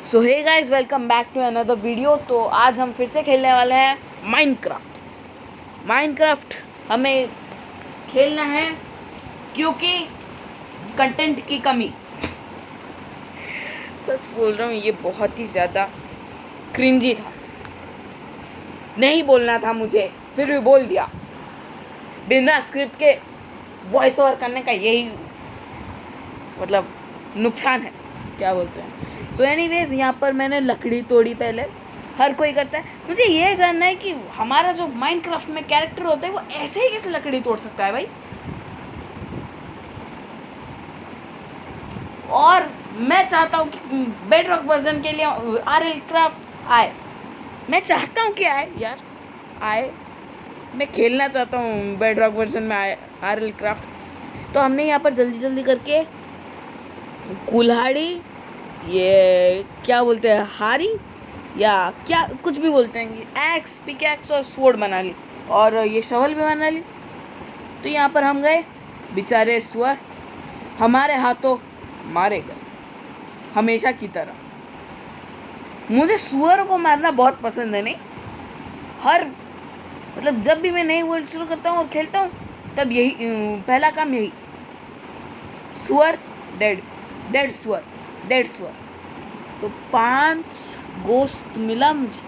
So hey guys, welcome back to another video. तो आज हम फिर से खेलने वाले हैं माइनक्राफ्ट। हमें खेलना है क्योंकि कंटेंट की कमी। सच बोल रहा हूँ, ये बहुत ही ज़्यादा क्रिंजी था। नहीं बोलना था मुझे, फिर भी बोल दिया। बिना स्क्रिप्ट के वॉइस ओवर करने का यही मतलब नुकसान है, क्या बोलते हैं। सो एनीवेज, यहाँ पर मैंने लकड़ी तोड़ी। पहले हर कोई करता है। मुझे ये जानना है कि हमारा जो माइनक्राफ्ट में कैरेक्टर होता है वो ऐसे ही कैसे लकड़ी तोड़ सकता है भाई। और मैं चाहता हूँ कि बेडरॉक वर्जन के लिए RL क्राफ्ट आए। मैं चाहता हूँ कि आए यार, आए। मैं खेलना चाहता हूँ बेडरॉक वर्जन में आए RL क्राफ्ट। तो हमने यहाँ पर जल्दी जल्दी करके कुल्हाड़ी, ये क्या बोलते हैं, हारी या क्या कुछ भी बोलते हैं, एक्स, पिकैक्स और स्वॉर्ड बना ली, और ये शवल भी बना ली। तो यहाँ पर हम गए, बेचारे सुअर हमारे हाथों मारे गए हमेशा की तरह। मुझे सुअर को मारना बहुत पसंद है। नहीं, हर मतलब जब भी मैं नई वर्ल्ड शुरू करता हूँ और खेलता हूँ, तब यही पहला काम यही, सुअर डेड सुअर। तो 5 गोश्त मिला मुझे।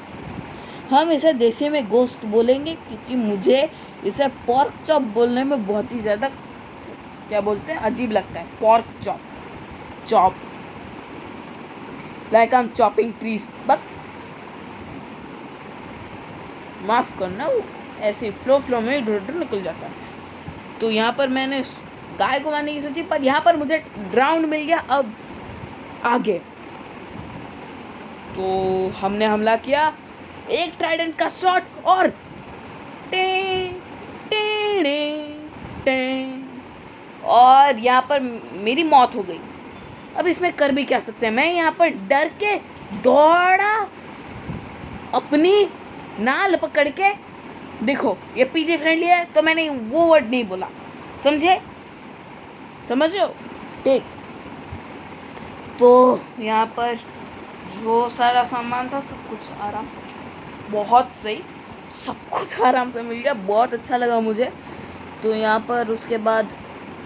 हम इसे देसी में गोश्त बोलेंगे क्योंकि मुझे इसे पॉर्क चॉप बोलने में बहुत ही ज़्यादा क्या बोलते हैं, अजीब लगता है। Pork chop like I am chopping trees, but माफ़ करना, वो ऐसे फ्लो में इधर निकल जाता है। तो यहाँ पर मैंने गाय को मारने की सोची, पर यहाँ पर मुझे ड्राउंड मिल गया। अब आगे तो हमने हमला किया, एक ट्राइडेंट का शॉट और और यहाँ पर मेरी मौत हो गई। अब इसमें कर भी क्या सकते हैं। मैं यहाँ पर डर के दौड़ा, अपनी नाल पकड़ के। देखो, ये PG फ्रेंडली है तो मैंने वो वर्ड नहीं बोला, समझ रहे हो? ठीक। तो यहाँ पर जो सारा सामान था सब कुछ आराम से, बहुत सही, सब कुछ आराम से मिल गया। बहुत अच्छा लगा मुझे। तो यहाँ पर उसके बाद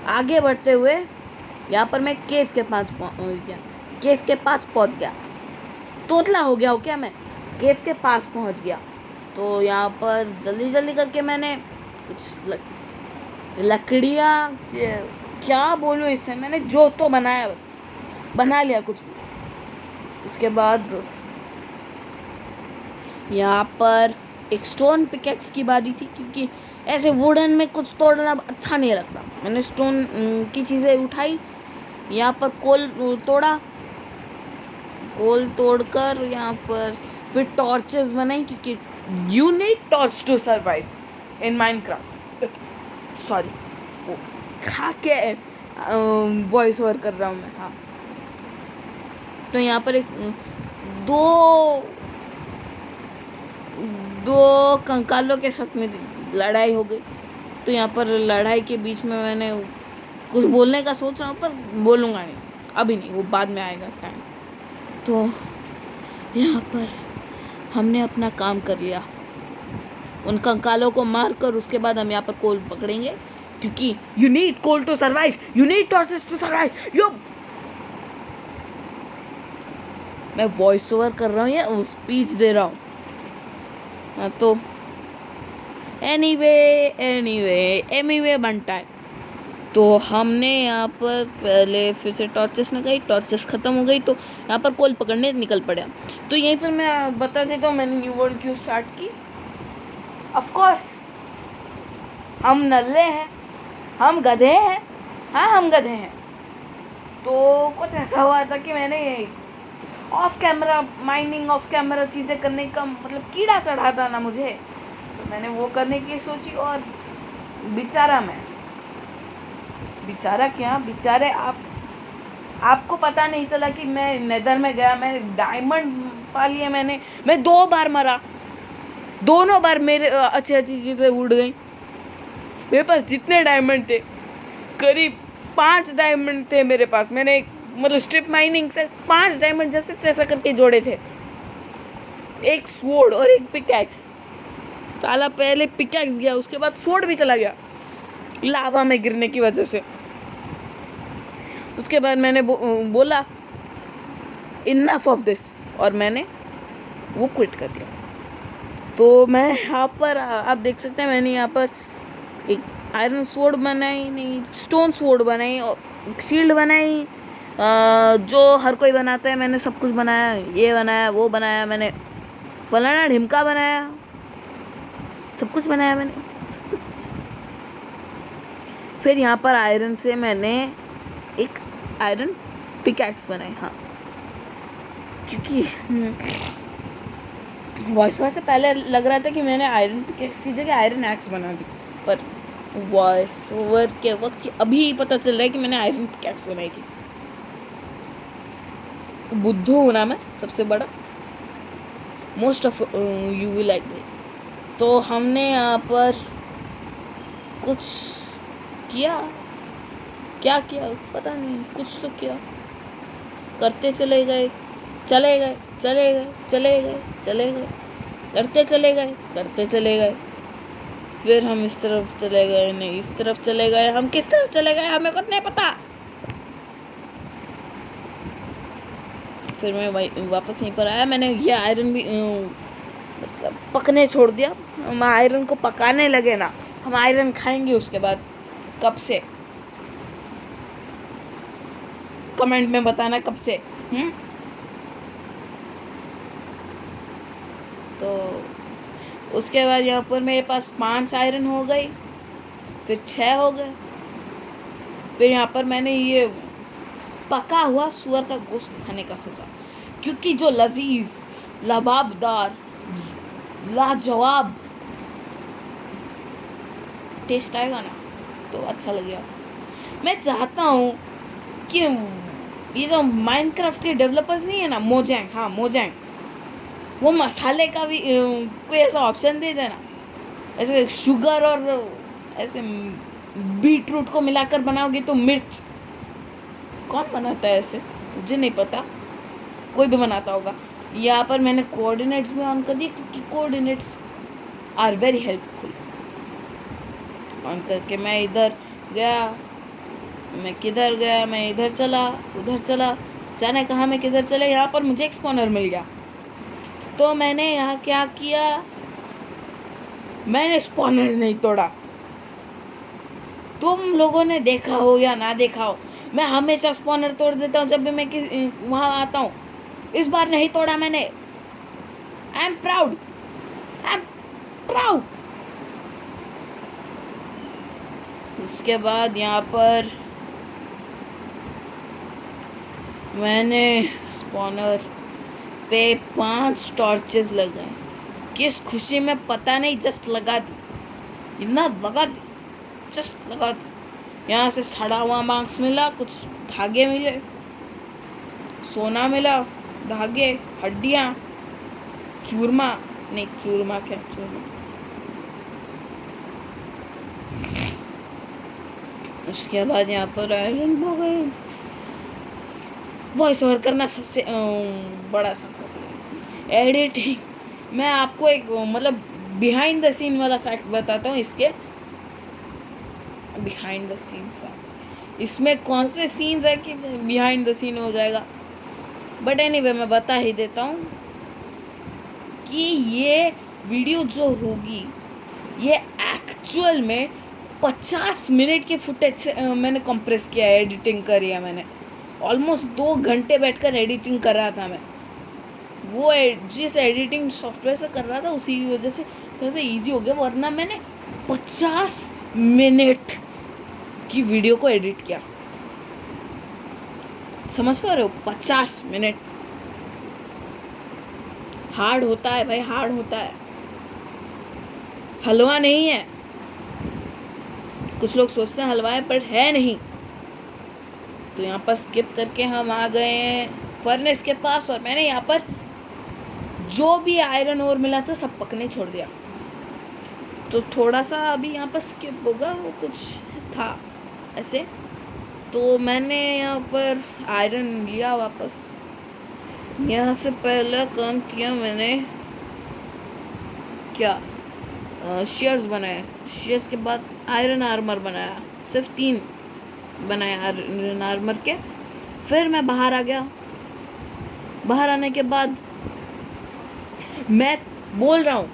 आगे बढ़ते हुए यहाँ पर मैं केव के पास पहुँच गया। तोतला हो गया हो क्या मैं? केव के पास पहुँच गया। तो यहाँ पर जल्दी जल्दी करके मैंने कुछ लकड़ियाँ, क्या बोलूँ इससे, मैंने जो तो बनाया, बस बना लिया कुछ भी। उसके बाद यहाँ पर एक स्टोन पिकेक्स की बारी थी, क्योंकि ऐसे वुडन में कुछ तोड़ना अच्छा नहीं लगता। मैंने स्टोन की चीज़ें उठाई, यहाँ पर कोल तोड़कर यहाँ पर फिर टॉर्चेस बनाई, क्योंकि you need torch to survive in Minecraft. Sorry, वो खा के वॉइस ओवर कर रहा हूँ मैं। हाँ, तो यहाँ पर एक दो कंकालों के साथ में लड़ाई हो गई। तो यहाँ पर लड़ाई के बीच में मैंने कुछ बोलने का सोच रहा हूँ, पर बोलूँगा नहीं, अभी नहीं, वो बाद में आएगा टाइम। तो यहाँ पर हमने अपना काम कर लिया, उन कंकालों को मार कर। उसके बाद हम यहाँ पर कोल पकड़ेंगे, क्योंकि you need coal to survive, you need torches to survive. मैं वॉइस ओवर कर रहा हूँ या स्पीच दे रहा हूँ? हाँ, तो एनीवे बनता है। तो हमने यहाँ पर पहले फिर से टॉर्चेस लगाई, टॉर्चेस ख़त्म हो गई, तो यहाँ पर कोल पकड़ने निकल पड़ा। तो यहीं पर मैं बता देता हूँ मैंने न्यू वर्ल्ड क्यों स्टार्ट की। ऑफ कोर्स हम नल्ले हैं, हम गधे हैं। हाँ, हम गधे हैं। तो कुछ ऐसा हुआ था कि मैंने ऑफ कैमरा चीज़ें करने का मतलब कीड़ा चढ़ा था ना मुझे, तो मैंने वो करने की सोची। और बेचारे आपको पता नहीं चला कि मैं नेदर में गया, मैंने डायमंड पा लिए। मैं 2 बार मरा, दोनों बार मेरे अच्छी चीज़ें उड़ गई। मेरे पास जितने डायमंड थे, करीब 5 डायमंड थे मेरे पास, मैंने मतलब स्ट्रिप माइनिंग से 5 डायमंड जैसे तैसा करके जोड़े थे, एक स्वॉर्ड और एक पिकैक्स। साला पहले पिकैक्स गया, उसके बाद स्वॉर्ड भी चला गया लावा में गिरने की वजह से। उसके बाद मैंने बोला इनफ ऑफ दिस, और मैंने वो क्विट कर दिया। तो मैं यहाँ पर आप देख सकते हैं, मैंने यहाँ पर एक आयरन स्वॉर्ड बनाई, नहीं स्टोन स्वॉर्ड बनाई, और शील्ड बनाई, जो हर कोई बनाता है। मैंने सब कुछ बनाया, ये बनाया, वो बनाया, मैंने फलाना ढिमका बनाया, सब कुछ बनाया मैंने। फिर यहाँ पर आयरन से मैंने एक आयरन पिकैक्स बनाई। हाँ, क्योंकि वॉइस ओवर से पहले लग रहा था कि मैंने आयरन पिकैक्स की जगह आयरन एक्स बना दी, पर वॉइस ओवर के वक्त अभी पता चल रहा है कि मैंने आयरन पिकैक्स बनाई थी। बुद्धू हूँ ना मैं, सबसे बड़ा, most of you will like me. तो हमने यहाँ पर कुछ किया, क्या किया पता नहीं, कुछ तो किया, करते चले गए, चले गए, चले गए, चले गए, चले गए, करते चले गए, करते चले गए। फिर हम इस तरफ चले गए, नहीं इस तरफ चले गए, हम किस तरफ चले गए हमें खुद नहीं पता। फिर मैं वापस यहीं पर आया, मैंने ये आयरन भी मतलब पकने छोड़ दिया। हम आयरन को पकाने लगे ना, हम आयरन खाएंगे उसके बाद। कब से? कमेंट में बताना कब से। तो उसके बाद यहाँ पर मेरे पास 5 आयरन हो गई, फिर 6 हो गए। फिर यहाँ पर मैंने ये पका हुआ सुअर का गोश्त खाने का सोचा, क्योंकि जो लजीज, लबाबदार, लाजवाब टेस्ट आएगा ना, तो अच्छा लगेगा। मैं चाहता हूँ कि ये जो माइनक्राफ्ट के डेवलपर्स नहीं है ना, मोजैंग, हाँ मोजैंग, वो मसाले का भी कोई ऐसा ऑप्शन दे देना, ऐसे शुगर और ऐसे बीटरूट को मिलाकर बनाओगे तो मिर्च। कौन बनाता है ऐसे, मुझे नहीं पता, कोई भी बनाता होगा। यहाँ पर मैंने कोऑर्डिनेट्स भी ऑन कर दिए, क्योंकि coordinates are very helpful. On करके मैं इधर गया, मैं किधर गया, मैं इधर चला, उधर चला, जाने कहाँ मैं किधर चले। यहाँ पर मुझे एक स्पॉनर मिल गया, तो मैंने यहाँ क्या किया, मैंने स्पॉनर नहीं तोड़ा। तुम लोगों ने देखा हो या ना देखा हो, मैं हमेशा स्पॉनर तोड़ देता हूँ जब भी मैं वहाँ आता हूँ। इस बार नहीं तोड़ा मैंने। I am proud, I am proud. उसके बाद यहाँ पर मैंने स्पॉनर पे 5 टॉर्चेस लगाए। किस खुशी में पता नहीं, जस्ट लगा दी, इतना लगा दी, जस्ट लगा दी। यहाँ से सड़ा हुआ मांस मिला, कुछ धागे मिले, सोना मिला, धागे, हड्डियाँ, चूरमा, नहीं चूरमा क्या, चूरमा। उसके बाद यहाँ पर आयरन बॉय वॉइस ओवर करना सबसे बड़ा संकट। एडिटिंग, मैं आपको एक मतलब बिहाइंड द सीन वाला फैक्ट बताता हूँ इसके। बिहाइंड द सीन फैक्ट, इसमें कौन से सीन्स है कि बिहाइंड द सीन हो जाएगा, बट एनीवे मैं बता ही देता हूँ कि ये वीडियो जो होगी, ये एक्चुअल में 50 मिनट के फुटेज से मैंने कंप्रेस किया है, एडिटिंग करी है मैंने। ऑलमोस्ट 2 घंटे बैठकर एडिटिंग कर रहा था मैं। वो जिस एडिटिंग सॉफ्टवेयर से कर रहा था, उसी की वजह से थोड़ा सा ईजी हो गया, वरना मैंने 50 मिनट की वीडियो को एडिट किया। समझ पा रहे हो? 50 मिनट हार्ड होता है भाई, हार्ड होता है, हलवा नहीं है। कुछ लोग सोचते हैं हलवा है, पर है नहीं। तो यहाँ पर स्किप करके हम आ गए हैं फर्नेस के पास, और मैंने यहाँ पर जो भी आयरन ओर मिला था सब पकने छोड़ दिया। तो थोड़ा सा अभी यहाँ पर स्किप होगा, वो कुछ था ऐसे, तो मैंने यहाँ पर आयरन लिया वापस। यहाँ से पहला काम किया मैंने क्या, शेयर्स बनाए। शेयर्स के बाद आयरन आर्मर बनाया, सिर्फ 3 बनाए आयरन आर्मर के। फिर मैं बाहर आ गया। बाहर आने के बाद मैं बोल रहा हूँ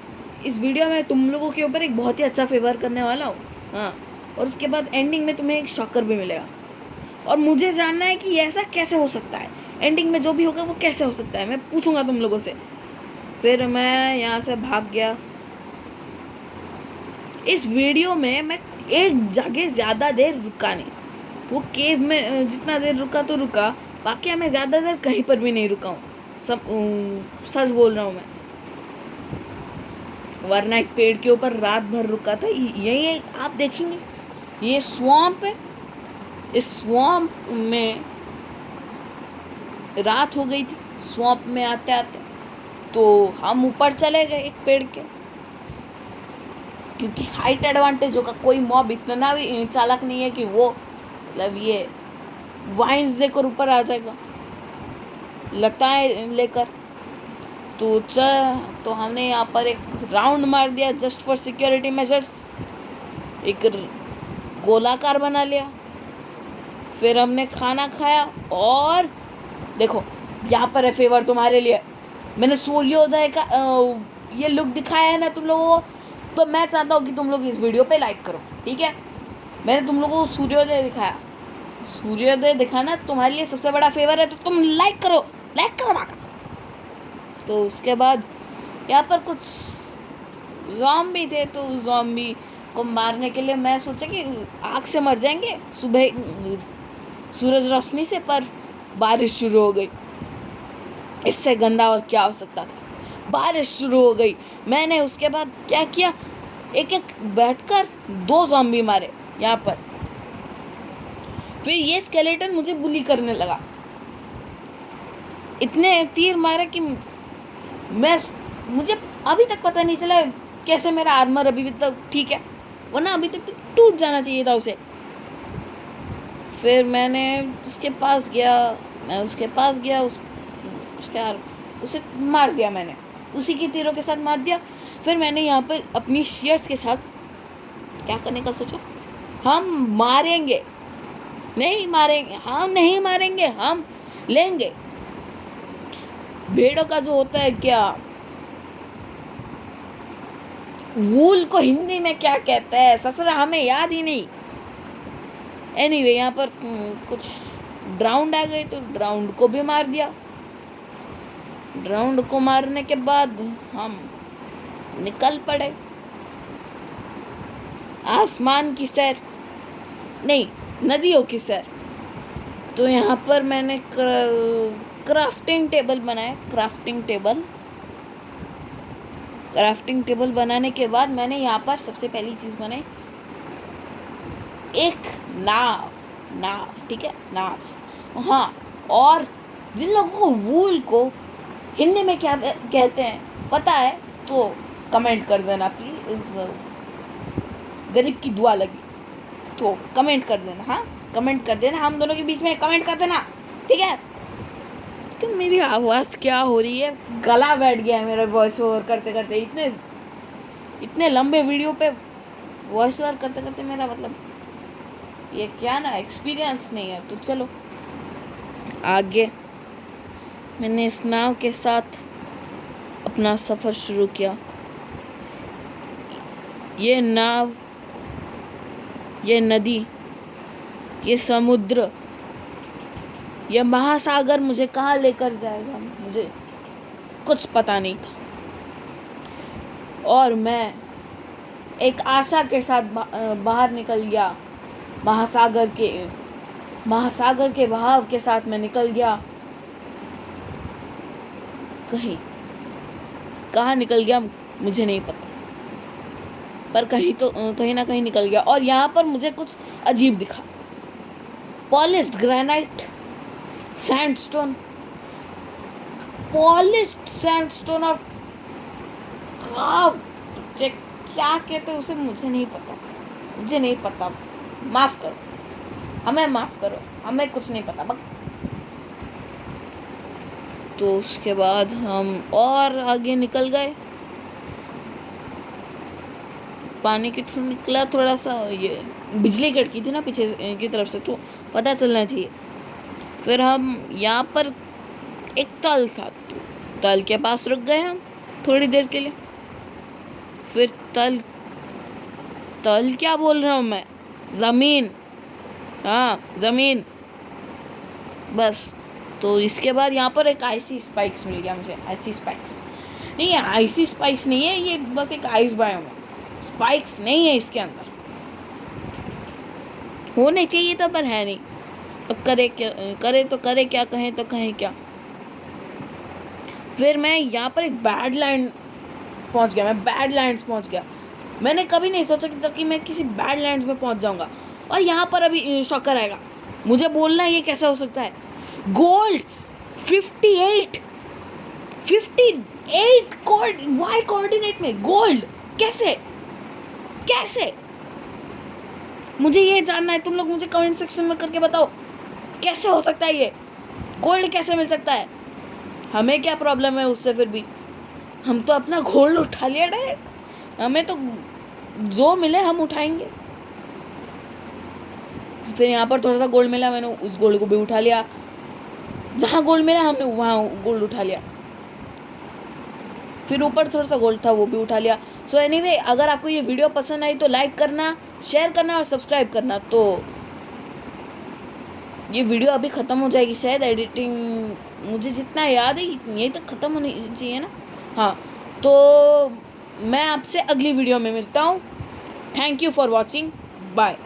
इस वीडियो में तुम लोगों के ऊपर एक बहुत ही अच्छा फेवर करने वाला हूँ। हाँ, और उसके बाद एंडिंग में तुम्हें एक शॉकर भी मिलेगा और मुझे जानना है कि ऐसा कैसे हो सकता है। एंडिंग में जो भी होगा वो कैसे हो सकता है, मैं पूछूंगा तुम लोगों से। फिर मैं यहाँ से भाग गया। इस वीडियो में मैं एक जगह ज़्यादा देर रुका नहीं। वो केव में जितना देर रुका तो रुका, बाकी मैं ज़्यादा देर कहीं पर भी नहीं रुका हूँ। सब सच बोल रहा हूँ मैं, वरना एक पेड़ के ऊपर रात भर रुका था। यही आप देखेंगे, ये स्वैम्प है। इस स्वैम्प में रात हो गई थी। स्वैम्प में आते आते तो हम ऊपर चले गए एक पेड़ के, क्योंकि हाइट एडवांटेज होगा। कोई मॉब इतना भी चालाक नहीं है कि वो मतलब ये वाइन्स देकर ऊपर आ जाएगा, लताएं लेकर। तो हमने यहाँ पर एक राउंड मार दिया जस्ट फॉर सिक्योरिटी मेजर्स। एक गोलाकार बना लिया। फिर हमने खाना खाया और देखो यहाँ पर है फेवर तुम्हारे लिए। मैंने सूर्योदय का ये लुक दिखाया है ना तुम लोगों को, तो मैं चाहता हूँ कि तुम लोग इस वीडियो पे लाइक करो, ठीक है। मैंने तुम लोगों को सूर्योदय दिखाया। सूर्योदय दिखाना तुम्हारे लिए सबसे बड़ा फेवर है, तो तुम लाइक करो बाका। तो उसके बाद यहाँ पर कुछ ज़ॉम्बी थे, तो ज़ॉम्बी को मारने के लिए मैं सोचा कि आग से मर जाएंगे सुबह सूरज रोशनी से, पर बारिश शुरू हो गई। इससे गंदा और क्या हो सकता था। बारिश शुरू हो गई। मैंने उसके बाद क्या किया, एक एक बैठकर 2 ज़ॉम्बी मारे यहाँ पर। फिर ये स्केलेटन मुझे बुली करने लगा। इतने तीर मारे कि मुझे अभी तक पता नहीं चला कैसे मेरा आर्मर अभी तक ठीक है, वरना अभी तक तो टूट जाना चाहिए था उसे। फिर मैंने उसके पास गया, उसे मार दिया मैंने, उसी के तीरों के साथ मार दिया। फिर मैंने यहाँ पर अपनी शेयर्स के साथ क्या करने का सोचा, हम नहीं मारेंगे, हम लेंगे। भेड़ों का जो होता है क्या, वूल को हिंदी में क्या कहते हैं ससुरा, हमें याद ही नहीं। एनीवे यहाँ पर कुछ ड्राउंड आ गए, तो ड्राउंड को भी मार दिया। ड्राउंड को मारने के बाद हम निकल पड़े आसमान की सैर, नहीं नदियों की सैर। तो यहाँ पर मैंने क्राफ्टिंग टेबल बनाया। क्राफ्टिंग टेबल बनाने के बाद मैंने यहाँ पर सबसे पहली चीज़ बनाई एक नाव, ठीक है, नाव। हाँ, और जिन लोगों को वूल को हिंदी में क्या कहते हैं पता है तो कमेंट कर देना प्लीज़। गरीब की दुआ लगी तो कमेंट कर देना। हाँ, कमेंट कर देना, हम दोनों के बीच में कमेंट कर देना, ठीक है। तो मेरी आवाज़ क्या हो रही है, गला बैठ गया है मेरा वॉइस ओवर करते करते। इतने लंबे वीडियो पे वॉइस ओवर करते करते मेरा मतलब ये क्या ना एक्सपीरियंस नहीं है। तो चलो आगे। मैंने इस नाव के साथ अपना सफ़र शुरू किया। ये नाव, ये नदी, ये समुद्र, ये महासागर मुझे कहाँ लेकर जाएगा मुझे कुछ पता नहीं था। और मैं एक आशा के साथ बाहर निकल गया। महासागर के बहाव के साथ मैं निकल गया। कहाँ निकल गया मुझे नहीं पता, पर कहीं ना कहीं निकल गया। और यहाँ पर मुझे कुछ अजीब दिखा। पॉलिश्ड ग्रेनाइट, सैंडस्टोन और क्या कहते हैं उसे, मुझे नहीं पता, माफ करो। हमें माफ़ करो, हमें कुछ नहीं पता बक। तो उसके बाद हम और आगे निकल गए, पानी के थ्रू निकला थोड़ा सा, ये बिजली कड़की थी ना पीछे की तरफ से, तो पता चलना चाहिए। फिर हम यहाँ पर एक तल था, तो तल के पास रुक गए हम थोड़ी देर के लिए। फिर तल क्या बोल रहा हूँ मैं, ज़मीन, हाँ ज़मीन, बस। तो इसके बाद यहाँ पर एक आइसी स्पाइक्स मिल गया मुझे। आइसी स्पाइक्स नहीं है, आइसी स्पाइक्स नहीं है, ये बस एक आइस बायोम है, स्पाइक्स नहीं है इसके अंदर। होने चाहिए था पर है नहीं। अब करे क्या, करे तो करे क्या, कहें तो कहें क्या। फिर मैं यहाँ पर एक बैडलैंड पहुँच गया, मैं बैडलैंड्स पहुँच गया। मैंने कभी नहीं सोचा कि मैं किसी बैडलैंड्स में पहुँच जाऊँगा। और यहाँ पर अभी शॉकर आएगा, मुझे बोलना ये कैसे हो सकता है। गोल्ड 58 वाई कोऑर्डिनेट में गोल्ड कैसे, मुझे ये जानना है। तुम लोग मुझे कमेंट सेक्शन में करके बताओ कैसे हो सकता है, ये गोल्ड कैसे मिल सकता है। हमें क्या प्रॉब्लम है उससे, फिर भी हम तो अपना गोल्ड उठा लिया डायरेक्ट, हमें तो जो मिले हम उठाएंगे। फिर यहाँ पर थोड़ा सा गोल्ड मिला, मैंने उस गोल्ड को भी उठा लिया। जहाँ गोल्ड मिला हमने वहाँ गोल्ड उठा लिया। फिर ऊपर थोड़ा सा गोल्ड था, वो भी उठा लिया। सो एनीवे, अगर आपको ये वीडियो पसंद आई तो लाइक करना, शेयर करना और सब्सक्राइब करना। तो ये वीडियो अभी ख़त्म हो जाएगी शायद, एडिटिंग मुझे जितना याद है यहीं तक ख़त्म होनी चाहिए ना। हाँ, तो मैं आपसे अगली वीडियो में मिलता हूँ। Thank you for watching, bye.